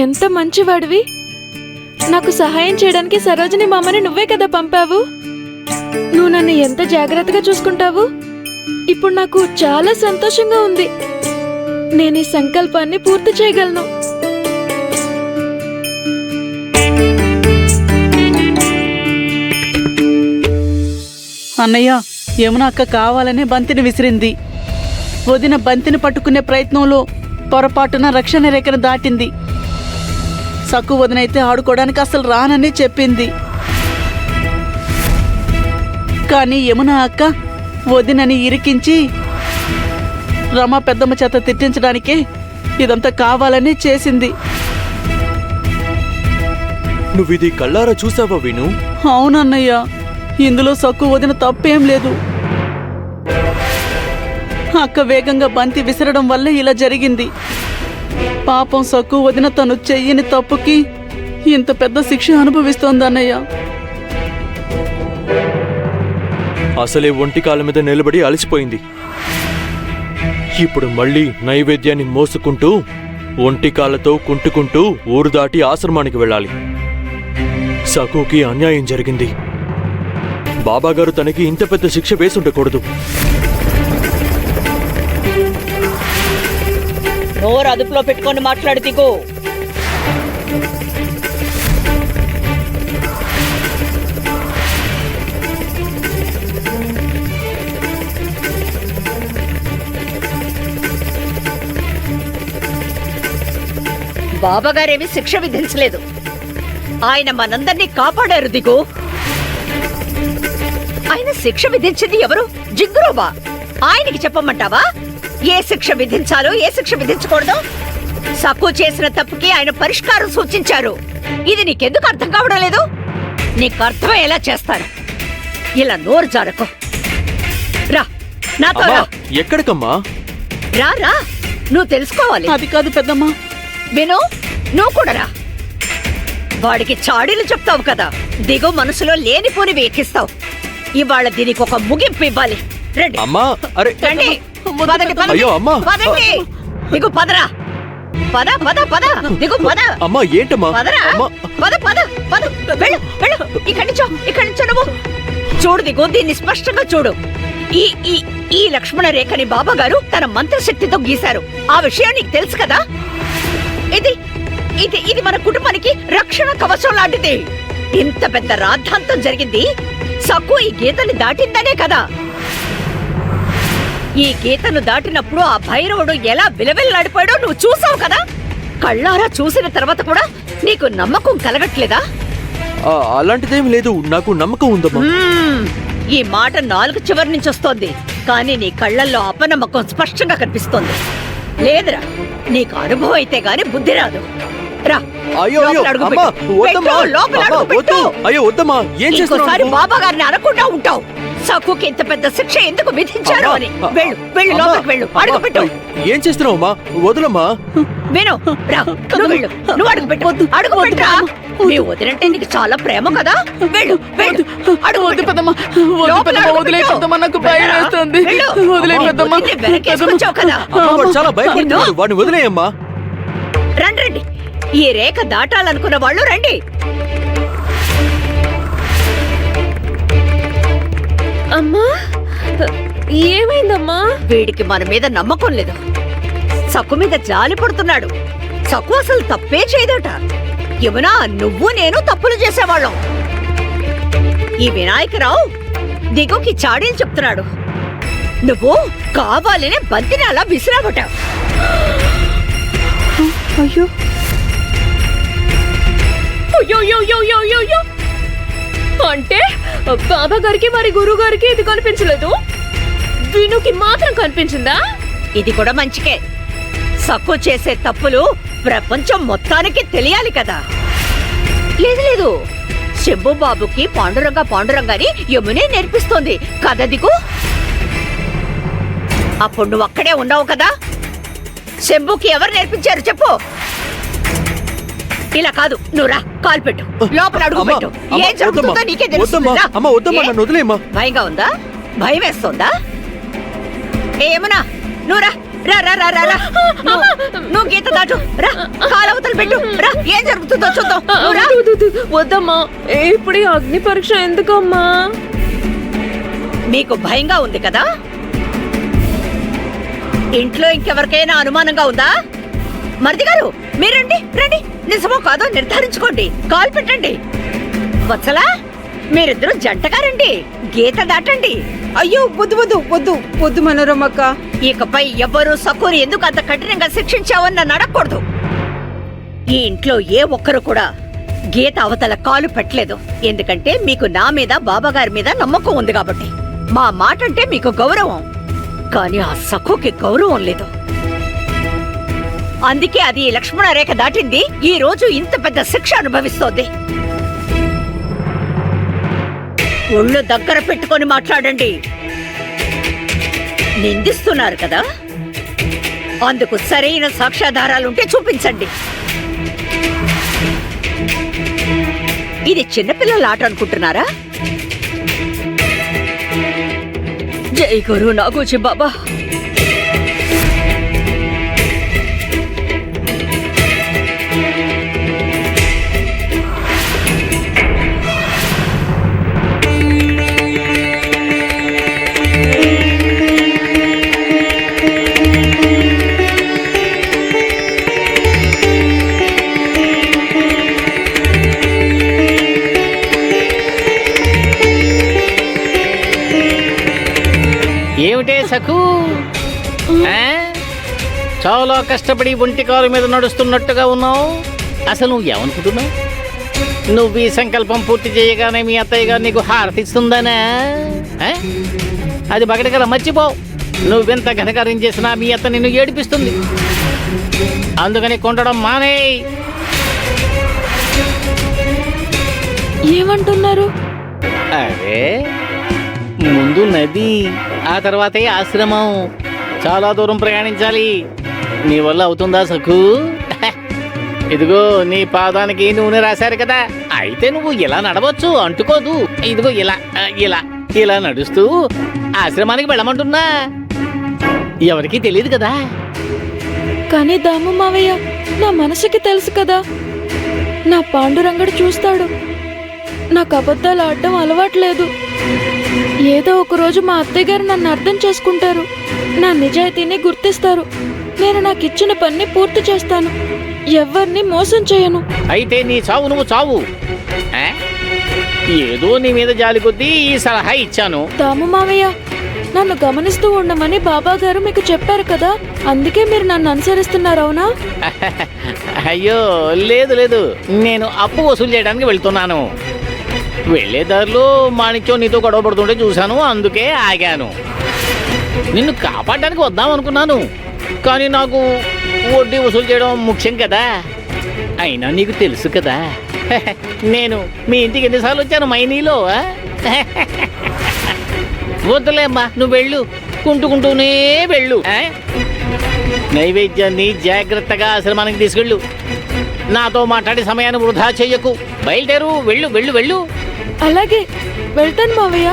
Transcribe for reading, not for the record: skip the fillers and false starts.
ఎంత మంచివాడివి. నాకు సహాయం చేయడానికి సరోజిని మామని నువ్వే కదా పంపావు. నువ్వు నన్ను ఎంత జాగ్రత్తగా చూసుకుంటావు. ఇప్పుడు నాకు చాలా సంతోషంగా ఉంది. నేను ఈ సంకల్పాన్ని పూర్తి చేయగలను. అన్నయ్య, యమున అక్క కావాలనే బంతిని విసిరింది. వదిన బంతిని పట్టుకునే ప్రయత్నంలో పొరపాటున రక్షణ రేఖను దాటింది. సక్కు వదినైతే ఆడుకోవడానికి అసలు రానని చెప్పింది. కానీ యమున అక్క వదినని ఇరికించి రమ పెద్దమ్మ చేత తిట్టించడానికే ఇదంతా కావాలని చేసింది. నువ్విది కళ్ళారా చూసావా విను? అవునన్నయ్య, ఇందులో సక్కు వదిన తప్పేం లేదు. అక్క వేగంగా బంతి విసరడం వల్ల ఇలా జరిగింది. పాపం సక్కు వదిన తను చెయ్యని తప్పుకి ఇంత పెద్ద శిక్ష అనుభవిస్తోందన్నయ్య. అసలే ఒంటి కాళ్ళ మీద నిలబడి అలసిపోయింది. ఇప్పుడు మళ్ళీ నైవేద్యాన్ని మోసుకుంటూ ఒంటి కాళ్ళతో కుంటుకుంటూ ఊరు దాటి ఆశ్రమానికి వెళ్ళాలి. సకుకి అన్యాయం జరిగింది. బాబాగారు తనకి ఇంత పెద్ద శిక్ష వేసుండకూడదు. నోరు అదుపులో పెట్టుకొని మాట్లాడు దిగు. బాబాగారేమి శిక్ష విధించలేదు. ఆయన మనందరినీ కాపాడారు దిగు. ఆయన శిక్ష విధించింది ఎవరు? జింగురోబా. ఆయనకి చెప్పమంటావా ఏ శిక్ష విధించాలో ఏ శిక్ష విధించకూడదు? సక్కు చేసిన తప్పుకి ఆయన పరిష్కారం సూచించారు. ఇది నీకెందుకు అర్థం కావడం లేదు? నీకు అర్థమయ్యేలా చేస్తాను. ఇలా నోరు జారకు. రా నాతో రా. ఎక్కడికమ్మా? రా రా, నువ్వు తెలుసుకోవాలి. అది కాదు పెద్దమ్మ. విను, నువ్వు కూడా రా. వాడికి చాడీలు చెప్తావు కదా, దిగు మనసులో లేనిపోనివి ఎక్కిస్తావు. ఇవాళ దీనికి ఒక ముగింపు ఇవ్వాలి. రండి అమ్మా. అరే రండి. పదండి, పదండి. అయ్యో అమ్మా. పదండి. దిగు పదరా. పద పద పద దిగు పద. అమ్మా ఏంటమ్మా? పదరా. అమ్మా. పద పద పద. వెళ్ళు వెళ్ళు. ఇక్కడి నుంచో నువ్వు చూడు దిగు. దీన్ని స్పష్టంగా చూడు. ఈ ఈ ఈ లక్ష్మణ రేఖని బాబా గారు తన మంత్రశక్తితో గీశారు. ఆ విషయం నీకు తెలుసు కదా. ఇది ఇది ఇది మన కుటుంబానికి రక్షణ కవచం లాంటిది. ఇంత పెద్ద రాద్ధాంతం జరిగింది సక్కు ఈ గీతని దాటిందనే కదా. ఈ గీతను దాటినప్పుడు ఆ భైరవుడు ఎలా విలవిల్లాడిపోయాడో నువ్వు చూసావు కదా. కళ్ళారా చూసిన తర్వాత కూడా నీకు నమ్మకం కలగట్లేదా? అలాంటిదేం లేదు, నాకు నమ్మకం ఉందమ్మా. ఈ మాట నాలుగు చివరి నుంచి వస్తోంది, కానీ నీ కళ్ళల్లో అపనమ్మకం స్పష్టంగా కనిపిస్తోంది. లేదురా, నీకు అనుభవం అయితే గాని బుద్ధి రాదు. రా. అయ్యో అయ్యో అమ్మా, వద్దమ్మా. అయ్యో వద్దమ్మా. ఏం చేస్తున్నావు? బాబా గారిని అనకుండా ఉంటావు. సక్కుకి ఇంత పెద్ద శిక్ష ఎందుకు విధించారు అని. వెళ్ళు వెళ్ళు, లోపలికి వెళ్ళు. అడుగు పెట్టు. ఏం చేస్తున్నావమ్మా? వదలమ్మా. విను, రా. నువ్వు వెళ్ళు. నువ్వు అడుగు పెట్టు. అడుగు పెట్టా. నీ వదినంటే నీకు చాలా ప్రేమ కదా. వెళ్ళు వెళ్ళు. అడుగు వద్దు పెద్దమ్మ, వద్దు పెద్దమ్మ, వదిలే పెద్దమ్మ, నాకు భయం వేస్తుంది. వదిలే పెద్దమ్మ. వెనకేసుకొచ్చావు కదా. వాడు చాలా భయపడుతున్నాడు, వాడిని వదిలేయమ్మా. రండి రండి. ఈ రేఖ దాటాలనుకున్న వాళ్ళు రండి. అమ్మా, ఏమైందమ్మా? వీడికి మన మీద నమ్మకం లేదు. సక్కు మీద జాలి పడుతున్నాడు. సక్కు అసలు తప్పే చేయదట. యమునా, నువ్వు నేను తప్పులు చేసేవాళ్ళం. ఈ వినాయకరావు దిగుకి చాడీలు చెప్తున్నాడు. నువ్వు కావాలనే బంతిని అలా విసిరాబట. అయ్యో అయ్యో, అంటే బాబా గారికి మరి గురువు గారికి ఇది కనిపించలేదు, వినుకి మాత్రం కనిపించిందా? ఇది కూడా మంచికే. సక్కు చేసే తప్పులు ప్రపంచం మొత్తానికి తెలియాలి కదా. లేదు లేదు, శంభుబాబుకి పాండురంగాని యమునే నేర్పిస్తోంది కదా దిగు. అప్పుడు నువ్వు అక్కడే ఉన్నావు కదా. శంభుకి ఎవరు నేర్పించారు చెప్పు. ఇలా కాదు, నువ్వు రా. కాలు పెట్టు, లోపల అడుగు పెట్టు. ఏం జరుగుతుందో నీకే తెలుస్తుందా? భయంగా ఉందా? భయం వేస్తోందా? ఏమన్నా నువ్వు రా. రా రా రా రా. నువ్వు గీత దాటు. రా, కాలవతలు పెట్టు. రా. వద్దమ్మా, ఇప్పుడు ఈ అగ్ని పరీక్ష ఎందుకమ్మా? మీకు భయంగా ఉంది కదా? ఇంట్లో ఇంకెవరికైనా అనుమానంగా ఉందా? మరిది గారు మీరండి, రండి. నిజమో కాదో నిర్ధారించుకోండి. కాల్ పెట్టండి. వత్సలా, మీరిద్దరూ జంటగా రండి. గీత దాటండి. అయ్యో వద్దు వద్దు వద్దు వద్దు మనోరమక్క. ఇకపై ఎవ్వరూ సక్కుని ఎందుకు అంత కఠినంగా శిక్షించావని నన్ను అడగకూడదు. ఈ ఇంట్లో ఏ ఒక్కరు కూడా గీత అవతల కాలు పెట్టలేదు. ఎందుకంటే మీకు నా మీద బాబాగారి మీద నమ్మకం ఉంది కాబట్టి. మా మాట అంటే మీకు గౌరవం, కానీ ఆ సక్కుకి గౌరవం లేదు. అందుకే అది లక్ష్మణ రేఖ దాటింది. ఈ రోజు ఇంత పెద్ద శిక్ష అనుభవిస్తోంది. ఒళ్ళు దగ్గర పెట్టుకొని మాట్లాడండి. నిందిస్తున్నారు కదా, అందుకు సరైన సాక్ష్యాధారాలుంటే చూపించండి. ఇది చిన్నపిల్లల ఆట అనుకుంటున్నారా? జై గురు నాగోజీ బాబా. ఏమిటే సఖు, చాలా కష్టపడి ఒంటి కాలు మీద నడుస్తున్నట్టుగా ఉన్నావు. అసలు నువ్వు ఏమనుకుంటున్నావు? నువ్వు ఈ సంకల్పం పూర్తి చేయగానే మీ అత్తయ్య గారు నీకు హారతిస్తుందనా? అది బగడగల మర్చిపోవు. నువ్వెంత ఘనకార్యం చేసినా మీ అత్త నిన్ను ఏడిపిస్తుంది. అందుకని కొండడం మానే. ఏమంటున్నారు? అరే, ముందు నది, ఆ తర్వాతే ఆశ్రమం. చాలా దూరం ప్రయాణించాలి. నీ వల్ల అవుతుందా సఖు? ఇదిగో నీ పాదానికి నూనె రాశారు కదా, అయితే నువ్వు ఇలా నడవచ్చు, అంటుకోదు. ఇదిగో ఇలా ఇలా ఇలా నడుస్తూ ఆశ్రమానికి వెళ్ళమంటున్నా. ఎవరికీ తెలియదు కదా. కానీ దాము మావయ్య, నా మనసుకి తెలుసు కదా. నా పాండురంగడు చూస్తాడు. నాకు అబద్ధాలు ఆడటం అలవాట్లేదు. ఏదో ఒక రోజు మా అత్తయ్య గారు నన్ను అర్థం చేసుకుంటారు. నా నిజాయితీని గుర్తిస్తారు. నేను నాకు ఇచ్చిన పని పూర్తి చేస్తాను. ఎవరిని మోసం చేయను. అయితే నీ చావు నువ్వు చావు. ఏదో నీ మీద జాలి కొద్దీ ఈ సలహా ఇచ్చాను. దాము మావయ్య, నన్ను గమనిస్తూ ఉండమని బాబా గారు మీకు చెప్పారు కదా, అందుకే మీరు నన్ను అనుసరిస్తున్నారు, అవునా? అయ్యో లేదు లేదు, నేను అప్పు వసూలు చేయడానికి వెళ్తున్నాను. వెళ్ళేదారిలో మాణిక్యం నీతో గొడవ పడుతుంటే చూశాను, అందుకే ఆగాను. నిన్ను కాపాడడానికి వద్దాం అనుకున్నాను, కానీ నాకు వడ్డీ వసూలు చేయడం ముఖ్యం కదా. అయినా నీకు తెలుసు కదా, నేను మీ ఇంటికి ఎన్నిసార్లు వచ్చాను మైనీలో. వద్దులేమ్మా, నువ్వు వెళ్ళు, కుంటుకుంటూనే వెళ్ళు. నైవేద్యాన్ని జాగ్రత్తగా ఆశ్రమానికి తీసుకెళ్ళు. నాతో మాట్లాడే సమయాన్ని వృధా చెయ్యకు. బయలుదేరు, వెళ్ళు వెళ్ళు వెళ్ళు. అలాగే, వెళ్తాను మావయ్య.